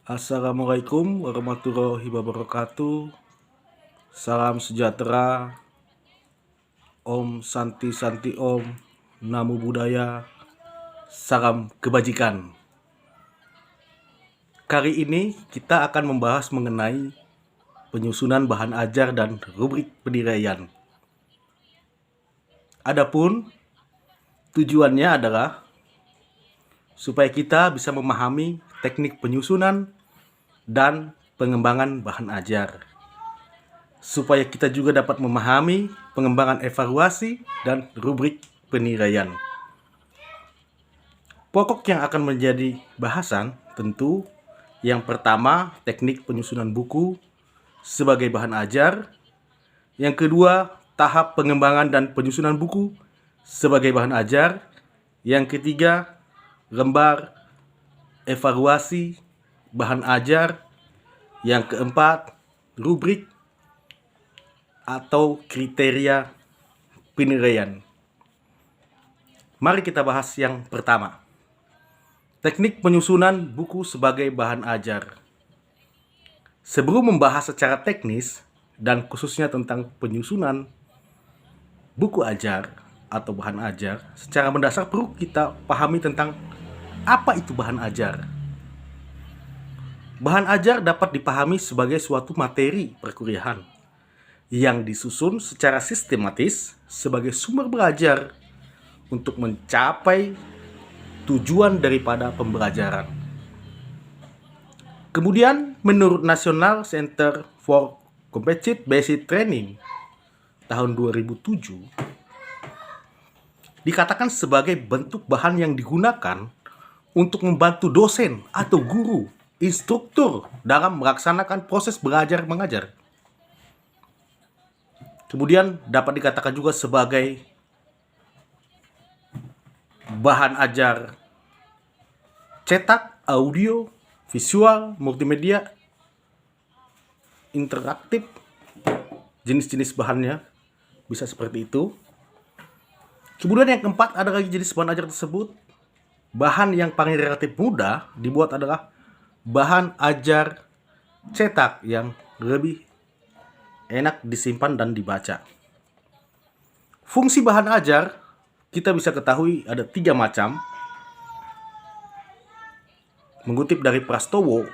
Assalamualaikum warahmatullahi wabarakatuh. Salam sejahtera. Om Santi Santi Om. Namo Buddhaya. Salam kebajikan. Kali ini kita akan membahas mengenai penyusunan bahan ajar dan rubrik penilaian. Adapun tujuannya adalah supaya kita bisa memahami teknik penyusunan dan pengembangan bahan ajar, supaya kita juga dapat memahami pengembangan evaluasi dan rubrik penilaian. Pokok yang akan menjadi bahasan tentu yang pertama teknik penyusunan buku sebagai bahan ajar, yang kedua tahap pengembangan dan penyusunan buku sebagai bahan ajar, yang ketiga lembar evaluasi bahan ajar, yang keempat rubrik atau kriteria penilaian. Mari kita bahas yang pertama. Teknik penyusunan buku sebagai bahan ajar. Sebelum membahas secara teknis dan khususnya tentang penyusunan buku ajar atau bahan ajar, secara mendasar perlu kita pahami tentang apa itu bahan ajar. Bahan ajar dapat dipahami sebagai suatu materi perkuliahan yang disusun secara sistematis sebagai sumber belajar untuk mencapai tujuan daripada pembelajaran. Kemudian, menurut National Center for Competency Based Training tahun 2007, dikatakan sebagai bentuk bahan yang digunakan untuk membantu dosen atau guru, instruktur dalam melaksanakan proses belajar mengajar. Kemudian dapat dikatakan juga sebagai bahan ajar cetak, audio, visual, multimedia, interaktif, jenis-jenis bahannya bisa seperti itu. Kemudian yang keempat ada lagi jenis bahan ajar tersebut. Bahan yang paling relatif mudah dibuat adalah bahan ajar cetak yang lebih enak disimpan dan dibaca. Fungsi bahan ajar kita bisa ketahui ada 3 macam. Mengutip dari Prastowo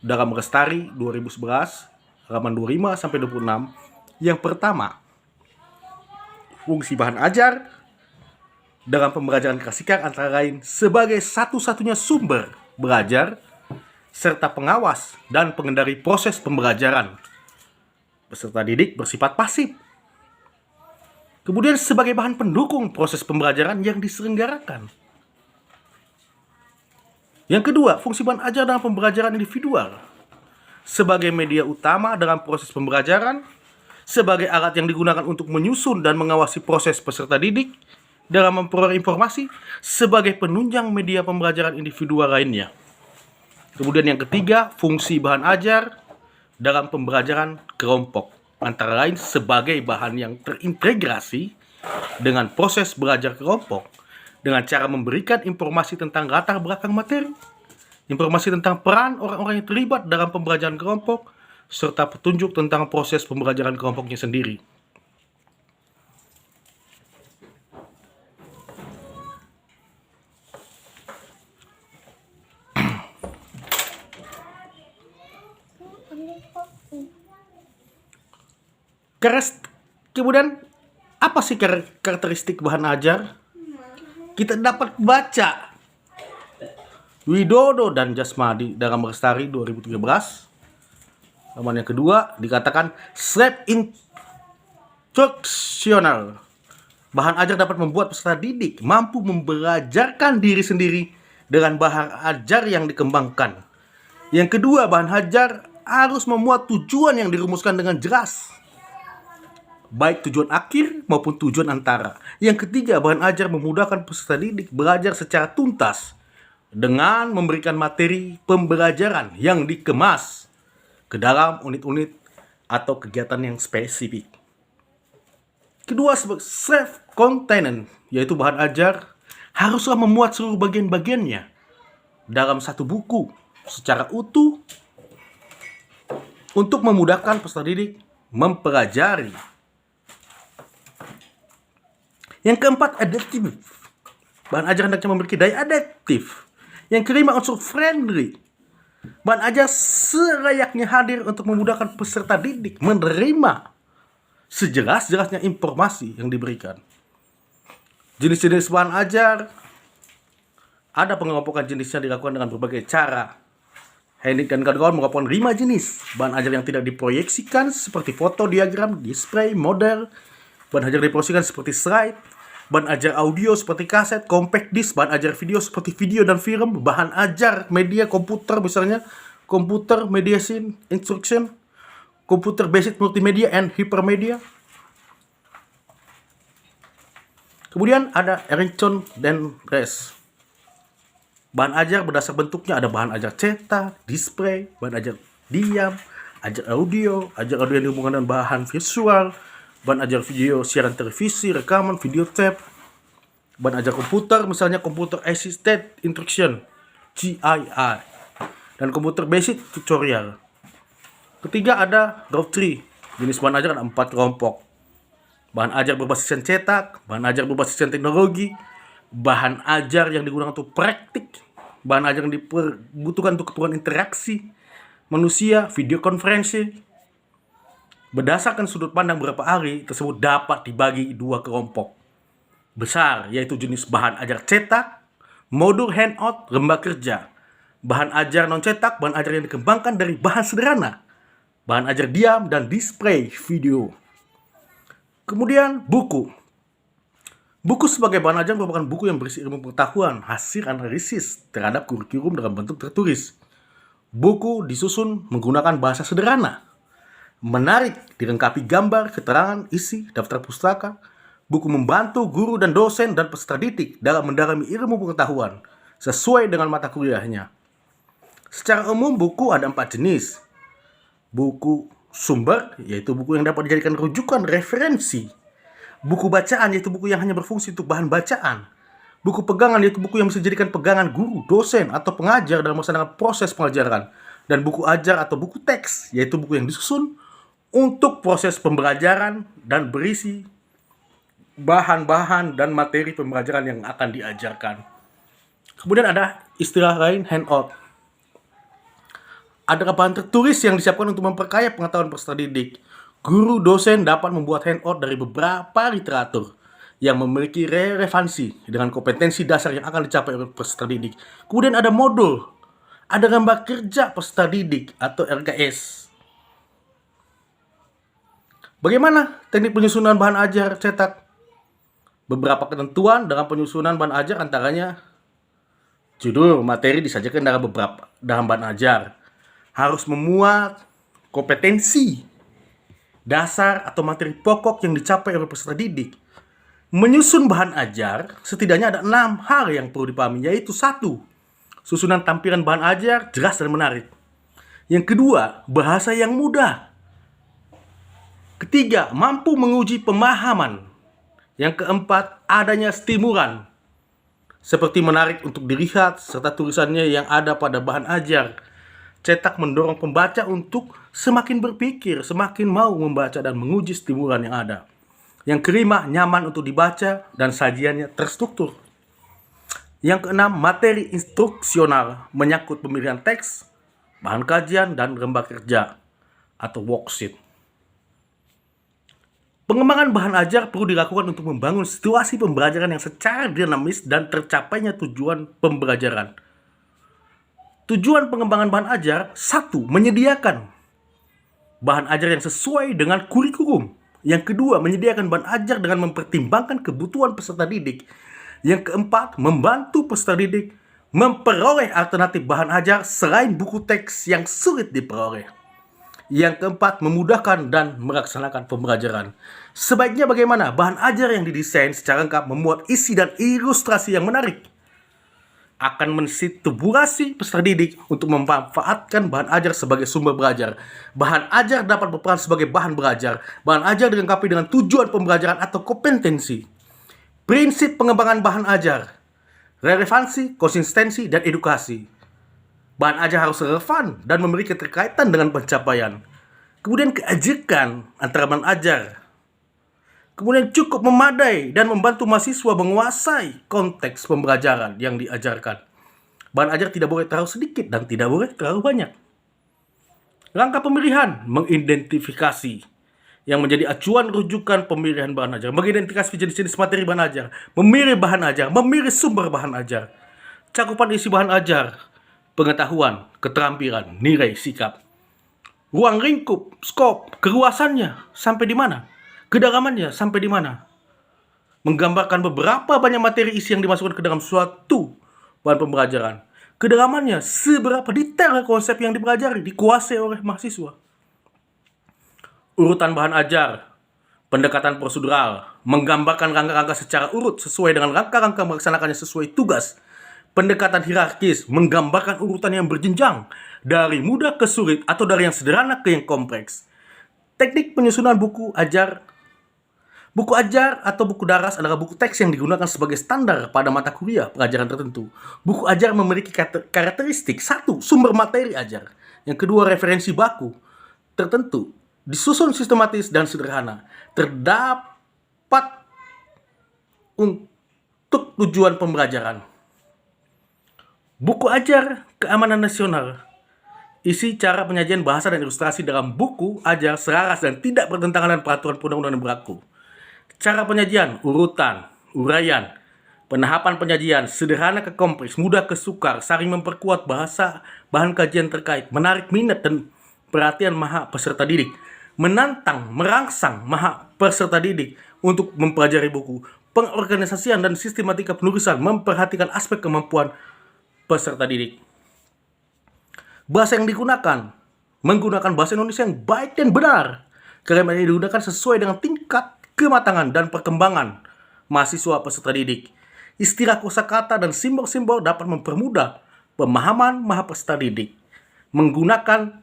dalam Lestari 2011 halaman 25 sampai 26. Yang pertama, fungsi bahan ajar dalam pembelajaran klasikal antara lain sebagai satu-satunya sumber belajar serta pengawas dan pengendali proses pembelajaran. Peserta didik bersifat pasif. Kemudian sebagai bahan pendukung proses pembelajaran yang diselenggarakan. Yang kedua, fungsi bahan ajar dalam pembelajaran individual sebagai media utama dalam proses pembelajaran, sebagai alat yang digunakan untuk menyusun dan mengawasi proses peserta didik dalam memperoleh informasi, sebagai penunjang media pembelajaran individual lainnya. Kemudian yang ketiga, fungsi bahan ajar dalam pembelajaran kelompok, antara lain sebagai bahan yang terintegrasi dengan proses belajar kelompok dengan cara memberikan informasi tentang latar belakang materi, informasi tentang peran orang-orang yang terlibat dalam pembelajaran kelompok, serta petunjuk tentang proses pembelajaran kelompoknya sendiri. Kemudian, apa sih karakteristik bahan ajar? Kita dapat baca Widodo dan Jasmadi dalam Lestari 2013. Halaman yang kedua dikatakan self-instructional. Bahan ajar dapat membuat peserta didik mampu membelajarkan diri sendiri dengan bahan ajar yang dikembangkan. Yang kedua, bahan ajar harus memuat tujuan yang dirumuskan dengan jelas, baik tujuan akhir maupun tujuan antara. Yang ketiga, bahan ajar memudahkan peserta didik belajar secara tuntas dengan memberikan materi pembelajaran yang dikemas ke dalam unit-unit atau kegiatan yang spesifik. Kedua, self-contained, yaitu bahan ajar haruslah memuat seluruh bagian-bagiannya dalam satu buku secara utuh untuk memudahkan peserta didik mempelajari. Yang keempat, adaptif. Bahan ajar hendaknya memiliki daya adaptif. Yang kelima, unsur friendly. Bahan ajar selayaknya hadir untuk memudahkan peserta didik menerima sejelas-jelasnya informasi yang diberikan. Jenis-jenis bahan ajar, ada pengelompokan jenisnya dilakukan dengan berbagai cara. Hendik dan kawan-kawan merupakan 5 jenis bahan ajar yang tidak diproyeksikan seperti foto, diagram, display, model. Bahan ajar diproyeksikan seperti slide. Bahan ajar audio seperti kaset, compact disc. Bahan ajar video seperti video dan film. Bahan ajar media komputer misalnya computer mediation instruction, computer basic multimedia and hypermedia. Kemudian ada Ericsson dan RES. Bahan ajar berdasar bentuknya ada bahan ajar cetak, display, bahan ajar diam, ajar audio yang dihubungkan dengan bahan visual, bahan ajar video siaran televisi, rekaman, video tape, bahan ajar komputer misalnya computer assisted instruction (GII) dan computer basic tutorial. Ketiga ada Row3. Jenis bahan ajar ada 4 kelompok. Bahan ajar berbasis cetak, bahan ajar berbasis teknologi, bahan ajar yang digunakan untuk praktik, bahan ajar yang dibutuhkan untuk keperluan interaksi manusia, video konferensi. Berdasarkan sudut pandang beberapa ahli tersebut dapat dibagi 2 kelompok besar, yaitu jenis bahan ajar cetak, modul handout, lembah kerja. Bahan ajar non cetak, bahan ajar yang dikembangkan dari bahan sederhana, bahan ajar diam dan display video. Kemudian buku. Buku sebagai bahan ajar merupakan buku yang berisi ilmu pengetahuan, hasil analisis terhadap kurikulum dalam bentuk tertulis. Buku disusun menggunakan bahasa sederhana, menarik, dilengkapi gambar, keterangan, isi, daftar pustaka. Buku membantu guru dan dosen dan peserta didik dalam mendalami ilmu pengetahuan sesuai dengan mata kuliahnya. Secara umum buku ada 4 jenis. Buku sumber, yaitu buku yang dapat dijadikan rujukan referensi. Buku bacaan, yaitu buku yang hanya berfungsi untuk bahan bacaan. Buku pegangan, yaitu buku yang bisa dijadikan pegangan guru, dosen, atau pengajar dalam melaksanakan proses pengajaran. Dan buku ajar atau buku teks, yaitu buku yang disusun untuk proses pembelajaran dan berisi bahan-bahan dan materi pembelajaran yang akan diajarkan. Kemudian ada istilah lain, handout. Ada bahan tertulis yang disiapkan untuk memperkaya pengetahuan peserta didik. Guru dosen dapat membuat handout dari beberapa literatur yang memiliki relevansi dengan kompetensi dasar yang akan dicapai oleh peserta didik. Kemudian ada modul, ada lembah kerja peserta didik atau LKS. Bagaimana teknik penyusunan bahan ajar cetak? Beberapa ketentuan dalam penyusunan bahan ajar antaranya judul materi disajikan dalam bahan ajar. Harus memuat kompetensi dasar atau materi pokok yang dicapai oleh peserta didik. Menyusun bahan ajar setidaknya ada 6 hal yang perlu dipahami, yaitu 1. Susunan tampilan bahan ajar jelas dan menarik. Yang kedua, bahasa yang mudah. Ketiga, mampu menguji pemahaman. Yang keempat, adanya stimulan seperti menarik untuk dilihat serta tulisannya yang ada pada bahan ajar. Cetak mendorong pembaca untuk semakin berpikir, semakin mau membaca dan menguji stimulan yang ada. Yang kelima, nyaman untuk dibaca dan sajiannya terstruktur. Yang keenam, materi instruksional menyangkut pemilihan teks, bahan kajian, dan lembah kerja atau worksheet. Pengembangan bahan ajar perlu dilakukan untuk membangun situasi pembelajaran yang secara dinamis dan tercapainya tujuan pembelajaran. Tujuan pengembangan bahan ajar, 1. Menyediakan bahan ajar yang sesuai dengan kurikulum. Yang kedua, menyediakan bahan ajar dengan mempertimbangkan kebutuhan peserta didik. Yang keempat, membantu peserta didik memperoleh alternatif bahan ajar selain buku teks yang sulit diperoleh. Yang keempat, memudahkan dan melaksanakan pembelajaran. Sebaiknya bagaimana? Bahan ajar yang didesain secara lengkap memuat isi dan ilustrasi yang menarik. Akan menstimulasi peserta didik untuk memanfaatkan bahan ajar sebagai sumber belajar. Bahan ajar dapat berperan sebagai bahan belajar. Bahan ajar dilengkapi dengan tujuan pembelajaran atau kompetensi. Prinsip pengembangan bahan ajar, relevansi, konsistensi, dan edukasi. Bahan ajar harus relevan dan memiliki keterkaitan dengan pencapaian. Kemudian keajekan antara bahan ajar. Kemudian cukup memadai dan membantu mahasiswa menguasai konteks pembelajaran yang diajarkan. Bahan ajar tidak boleh terlalu sedikit dan tidak boleh terlalu banyak. Langkah pemilihan, mengidentifikasi yang menjadi acuan rujukan pemilihan bahan ajar, mengidentifikasi jenis-jenis materi bahan ajar, memilih bahan ajar, memilih sumber bahan ajar, cakupan isi bahan ajar, pengetahuan, keterampilan, nilai, sikap, ruang lingkup, skop, keluasannya sampai di mana, kedalamannya sampai di mana, menggambarkan beberapa banyak materi isi yang dimasukkan ke dalam suatu bahan pembelajaran, kedalamannya seberapa detail konsep yang dipelajari dikuasai oleh mahasiswa. Urutan bahan ajar, pendekatan prosedural, menggambarkan rangka-rangka secara urut sesuai dengan rangka-rangka melaksanakannya sesuai tugas. Pendekatan hierarkis, menggambarkan urutan yang berjenjang, dari mudah ke sulit atau dari yang sederhana ke yang kompleks. Teknik penyusunan buku ajar. Buku ajar atau buku daras adalah buku teks yang digunakan sebagai standar pada mata kuliah pelajaran tertentu. Buku ajar memiliki karakteristik: 1. Sumber materi ajar. Yang kedua, referensi baku tertentu, disusun sistematis dan sederhana, terdapat untuk tujuan pembelajaran. Buku ajar keamanan nasional. Isi cara penyajian bahasa dan ilustrasi dalam buku ajar selaras dan tidak bertentangan dengan peraturan perundang-undangan yang berlaku. Cara penyajian, urutan, uraian, penahapan penyajian, sederhana ke kompleks, mudah ke sukar, saling memperkuat bahasa, bahan kajian terkait, menarik minat dan perhatian maha peserta didik, menantang, merangsang maha peserta didik untuk mempelajari buku, pengorganisasian dan sistematika penulisan, memperhatikan aspek kemampuan peserta didik. Bahasa yang digunakan, menggunakan bahasa Indonesia yang baik dan benar. Kalimat ini digunakan sesuai dengan tingkat kematangan dan perkembangan mahasiswa peserta didik. Istilah kosakata dan simbol-simbol dapat mempermudah pemahaman maha peserta didik. Menggunakan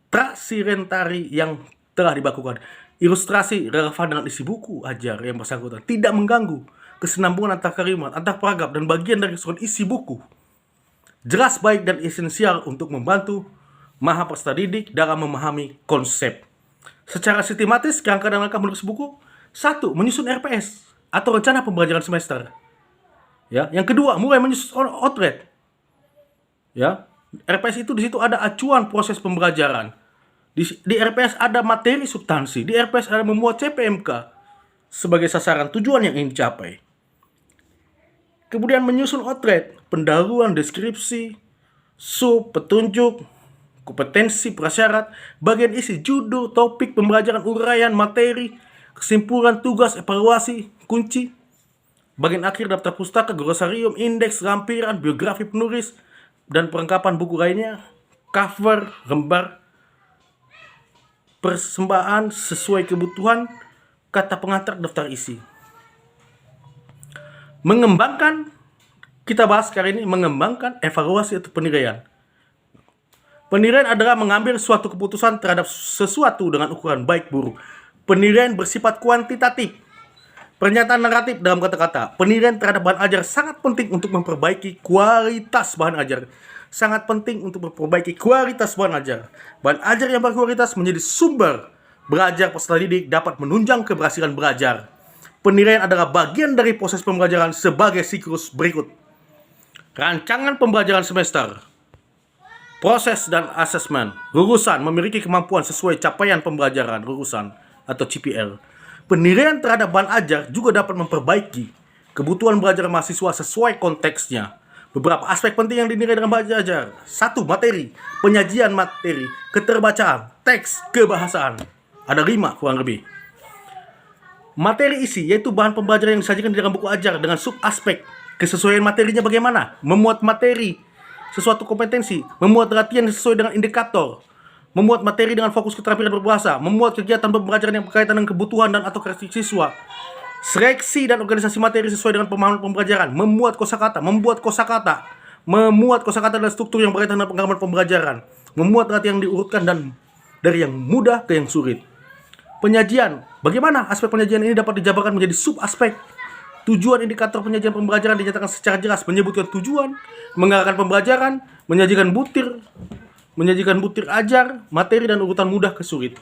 trasirentari yang telah dibakukan. Ilustrasi relevan dengan isi buku ajar yang bersangkutan. Tidak mengganggu kesinambungan antar kalimat, antar paragraf, dan bagian dari keseluruhan isi buku. Jelas, baik, dan esensial untuk membantu maha peserta didik dalam memahami konsep. Secara sistematis, kerangka dan langkah menulis buku. 1. Menyusun RPS atau rencana pembelajaran semester. Ya, yang kedua, mulai menyusun outline. Ya, RPS itu di situ ada acuan proses pembelajaran. Di RPS ada materi substansi. Di RPS ada memuat CPMK sebagai sasaran tujuan yang ingin dicapai. Kemudian menyusun outline, pendahuluan, deskripsi, sub, petunjuk, kompetensi, prasyarat, bagian isi, judul, topik pembelajaran, uraian, materi, kesimpulan, tugas, evaluasi, kunci. Bagian akhir daftar pustaka, glosarium, indeks, lampiran, biografi penulis, dan perlengkapan buku lainnya, cover, lembar, persembahan sesuai kebutuhan, kata pengantar, daftar isi. Mengembangkan, kita bahas kali ini mengembangkan evaluasi atau penilaian. Penilaian adalah mengambil suatu keputusan terhadap sesuatu dengan ukuran baik buruk. Penilaian bersifat kuantitatif. Pernyataan naratif dalam kata-kata. Penilaian terhadap bahan ajar sangat penting untuk memperbaiki kualitas bahan ajar. Sangat penting untuk memperbaiki kualitas bahan ajar. Bahan ajar yang berkualitas menjadi sumber belajar peserta didik, dapat menunjang keberhasilan belajar. Penilaian adalah bagian dari proses pembelajaran sebagai siklus berikut. Rancangan pembelajaran semester. Proses dan asesmen. Lulusan memiliki kemampuan sesuai capaian pembelajaran lulusan atau CPL. Penilaian terhadap bahan ajar juga dapat memperbaiki kebutuhan belajar mahasiswa sesuai konteksnya. Beberapa aspek penting yang dinilai dalam bahan ajar. 1. Materi, penyajian materi, keterbacaan, teks, kebahasaan. Ada 5 kurang lebih. Materi isi, yaitu bahan pembelajaran yang disajikan di dalam buku ajar dengan sub-aspek. Kesesuaian materinya bagaimana? Memuat materi, sesuatu kompetensi, memuat latihan sesuai dengan indikator, memuat materi dengan fokus keterampilan berbahasa, memuat kegiatan pembelajaran yang berkaitan dengan kebutuhan dan atau karakteristik siswa, seleksi dan organisasi materi sesuai dengan pemahaman pembelajaran, memuat kosakata dan struktur yang berkaitan dengan pengalaman pembelajaran, memuat latihan yang diurutkan dan dari yang mudah ke yang sulit. Penyajian, bagaimana aspek penyajian ini dapat dijabarkan menjadi sub-aspek. Tujuan indikator penyajian pembelajaran dinyatakan secara jelas, menyebutkan tujuan, mengarahkan pembelajaran, menyajikan butir ajar, materi dan urutan mudah ke sulit.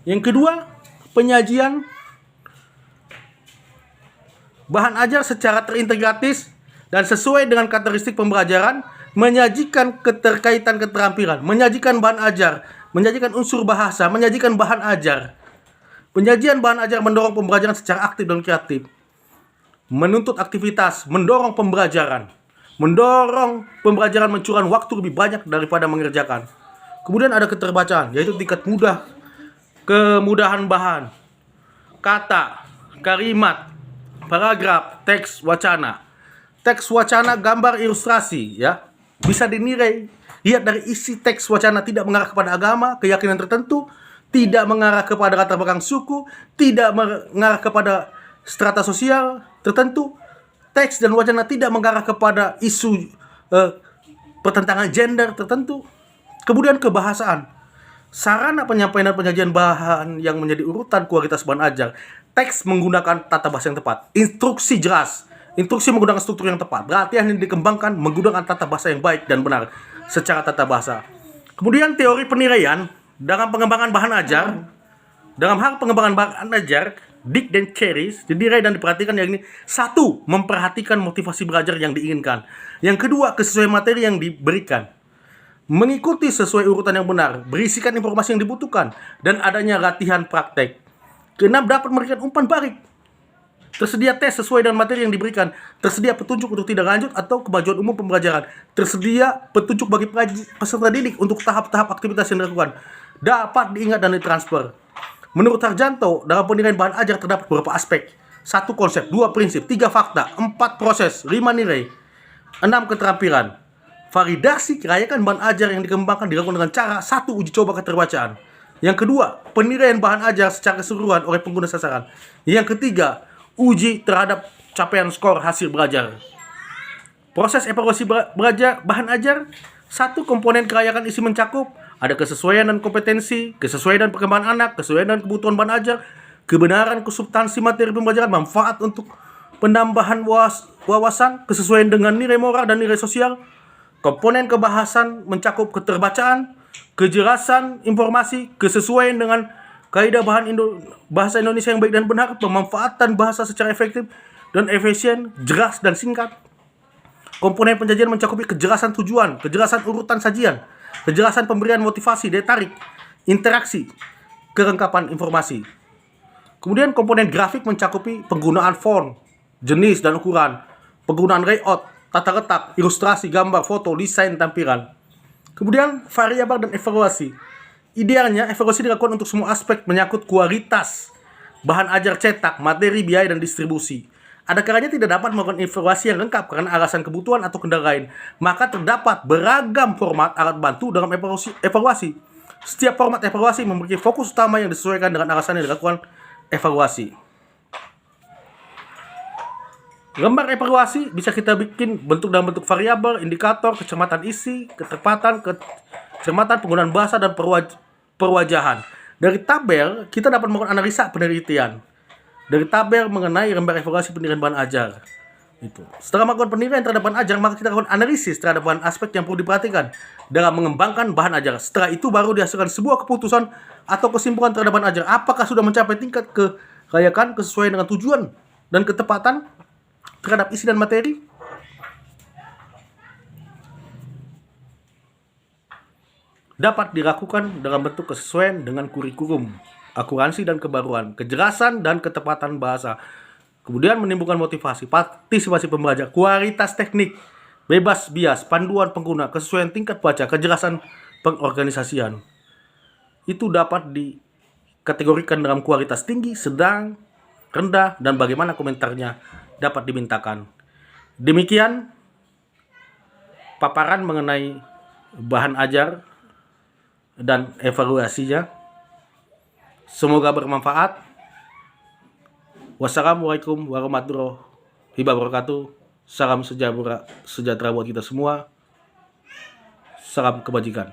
Yang kedua, penyajian bahan ajar secara terintegratis dan sesuai dengan karakteristik pembelajaran, menyajikan keterkaitan keterampilan, menyajikan bahan ajar, menyajikan unsur bahasa, menyajikan bahan ajar. Penyajian bahan ajar mendorong pembelajaran secara aktif dan kreatif, menuntut aktivitas, mendorong pembelajaran mencurahkan waktu lebih banyak daripada mengerjakan. Kemudian ada keterbacaan, yaitu tingkat kemudahan bahan, kata, kalimat, paragraf, teks, wacana. Teks, wacana, gambar, ilustrasi, ya, bisa dinilai lihat dari isi teks wacana tidak mengarah kepada agama, keyakinan tertentu, tidak mengarah kepada latar belakang suku, tidak mengarah kepada strata sosial tertentu. Teks dan wacana tidak mengarah kepada isu pertentangan gender tertentu. Kemudian kebahasaan, sarana penyampaian dan penyajian bahan yang menjadi urutan kualitas bahan ajar. Teks menggunakan tata bahasa yang tepat, instruksi jelas, instruksi menggunakan struktur yang tepat, latihan yang dikembangkan menggunakan tata bahasa yang baik dan benar secara tata bahasa. Kemudian teori penilaian dalam pengembangan bahan ajar. Dalam hal pengembangan bahan ajar, Dick dan Cherry dinilai dan diperhatikan, yang ini: 1. Memperhatikan motivasi belajar yang diinginkan. Yang kedua, kesesuaian materi yang diberikan, mengikuti sesuai urutan yang benar, berisikan informasi yang dibutuhkan, dan adanya latihan praktek. Keenam, dapat memberikan umpan balik, tersedia tes sesuai dengan materi yang diberikan, tersedia petunjuk untuk tidak lanjut atau kemajuan umum pembelajaran, tersedia petunjuk bagi peserta didik untuk tahap-tahap aktivitas yang dilakukan, dapat diingat dan ditransfer. Menurut Harjanto, dalam penilaian bahan ajar terdapat beberapa aspek: 1. Konsep, 2. Prinsip, 3. Fakta, 4. Proses, 5. Nilai, 6. Keterampilan. Validasi kelayakan bahan ajar yang dikembangkan dilakukan dengan cara: 1. Uji coba keterbacaan. Yang kedua, penilaian bahan ajar secara keseluruhan oleh pengguna sasaran. Yang ketiga, uji terhadap capaian skor hasil belajar. Proses evaluasi belajar bahan ajar: 1. Komponen kelayakan isi mencakup ada kesesuaian dan kompetensi, kesesuaian dan perkembangan anak, kesesuaian dan kebutuhan bahan ajar, kebenaran substansi materi pembelajaran, manfaat untuk penambahan wawasan, kesesuaian dengan nilai moral dan nilai sosial. Komponen kebahasan mencakup keterbacaan, kejelasan informasi, kesesuaian dengan kaidah bahasa Indonesia yang baik dan benar, pemanfaatan bahasa secara efektif dan efisien, jelas dan singkat. Komponen penyajian mencakupi kejelasan tujuan, kejelasan urutan sajian, kejelasan pemberian motivasi, daya tarik, interaksi, kelengkapan informasi. Kemudian komponen grafik mencakupi penggunaan font, jenis dan ukuran, penggunaan layout, tata letak, ilustrasi, gambar, foto, desain tampilan. Kemudian variabel dan evaluasi. Idealnya evaluasi dilakukan untuk semua aspek menyangkut kualitas bahan ajar cetak, materi, biaya, dan distribusi. Ada kalanya tidak dapat melakukan evaluasi yang lengkap karena alasan kebutuhan atau kendala lain. Maka terdapat beragam format alat bantu dalam evaluasi. Setiap format evaluasi memiliki fokus utama yang disesuaikan dengan alasan yang dilakukan evaluasi. Lembar evaluasi bisa kita bikin dalam bentuk variabel, indikator, kecermatan isi, kecermatan penggunaan bahasa, dan perwajahan. Dari tabel, kita dapat melakukan analisa penelitian. Dari tabel mengenai lembar evaluasi penilaian bahan ajar. Setelah melakukan penilaian terhadap bahan ajar, maka kita lakukan analisis terhadap bahan aspek yang perlu diperhatikan dalam mengembangkan bahan ajar. Setelah itu baru dihasilkan sebuah keputusan atau kesimpulan terhadap bahan ajar. Apakah sudah mencapai tingkat kelayakan, kesesuaian dengan tujuan, dan ketepatan terhadap isi dan materi. Dapat dilakukan dalam bentuk kesesuaian dengan kurikulum, akuransi dan kebaruan, kejelasan dan ketepatan bahasa. Kemudian menimbulkan motivasi, partisipasi pembelajar, kualitas teknik, bebas bias, panduan pengguna, kesesuaian tingkat baca, kejelasan pengorganisasian. Itu dapat dikategorikan dalam kualitas tinggi, sedang, rendah, dan bagaimana komentarnya dapat dimintakan. Demikian paparan mengenai bahan ajar dan evaluasinya. Semoga bermanfaat. Wassalamualaikum warahmatullahi wabarakatuh. Salam sejahtera buat kita semua. Salam kebajikan.